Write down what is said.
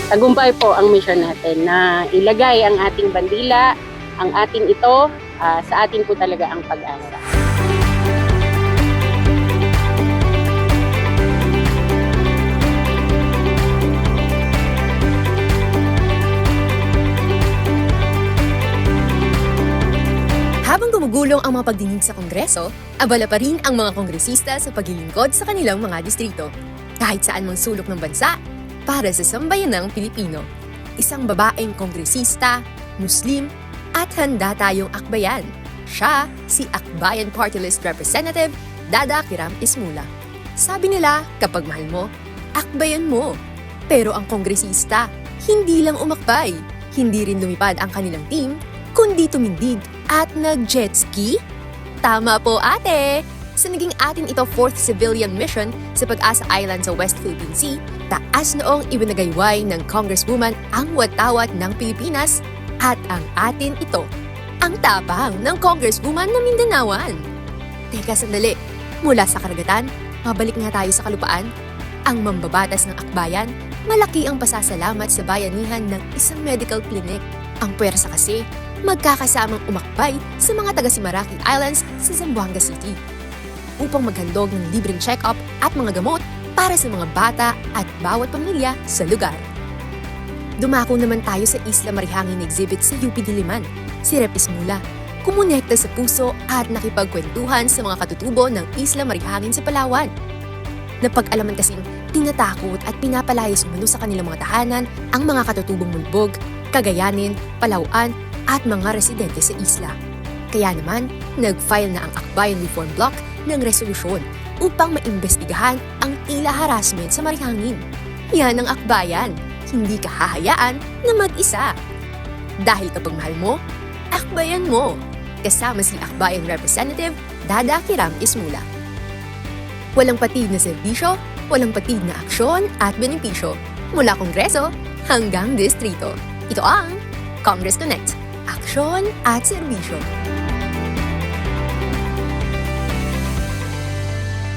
Tagumpay po ang mission natin na ilagay ang ating bandila, ang atin ito, sa atin po talaga ang pag-asa. Habang gumugulong ang mga pagdinig sa Kongreso, abala pa rin ang mga kongresista sa paglilingkod sa kanilang mga distrito, kahit saan mang sulok ng bansa, para sa sambayanang Pilipino. Isang babaeng kongresista, Muslim, at handa tayong akbayan. Siya, si Akbayan Party List Representative Dada Kiram Ismula. Sabi nila, kapag mahal mo, akbayan mo. Pero ang kongresista, hindi lang umakbay, hindi rin lumipad ang kanilang team, kundi tumindig at nag-jet ski? Tama po ate! Sa naging atin ito 4th civilian mission sa Pag-asa Island sa West Philippine Sea, taas noong ibinagayway ng Congresswoman ang watawat ng Pilipinas at ang atin ito, ang tapang ng Congresswoman na Mindanaoan. Teka sandali, mula sa karagatan, mabalik nga tayo sa kalupaan. Ang mambabatas ng akbayan, malaki ang pasasalamat sa bayanihan ng isang medical clinic. Ang puwersa kasi, magkakasamang umakbay sa mga taga-Simaraki Islands sa Zamboanga City upang maghandog ng libreng check-up at mga gamot para sa mga bata at bawat pamilya sa lugar. Dumako naman tayo sa Isla Marihangin exhibit sa UP Diliman. Si Rep. Ismula, kumonekta sa puso at nakipagkwentuhan sa mga katutubo ng Isla Marihangin sa Palawan. Napag-alaman kasing tinatakot at pinapalayas umano sa kanilang mga tahanan ang mga katutubong Mulbog, Cagayanin, Palauan at mga residente sa isla. Kaya naman, nag-file na ang Akbayan Reform Bloc ng resolusyon upang maimbestigahan ang tila harassment sa Marihangin. Yan ang akbayan, hindi ka hahayaan na mag-isa. Dahil kapag mahal mo, akbayan mo. Kasama si Akbayan Representative Dada Kiram Ismula. Walang patid na serbisyo, walang patid na aksyon at benepisyo mula Kongreso hanggang distrito. Ito ang Congress Connect, aksyon at serbisyo.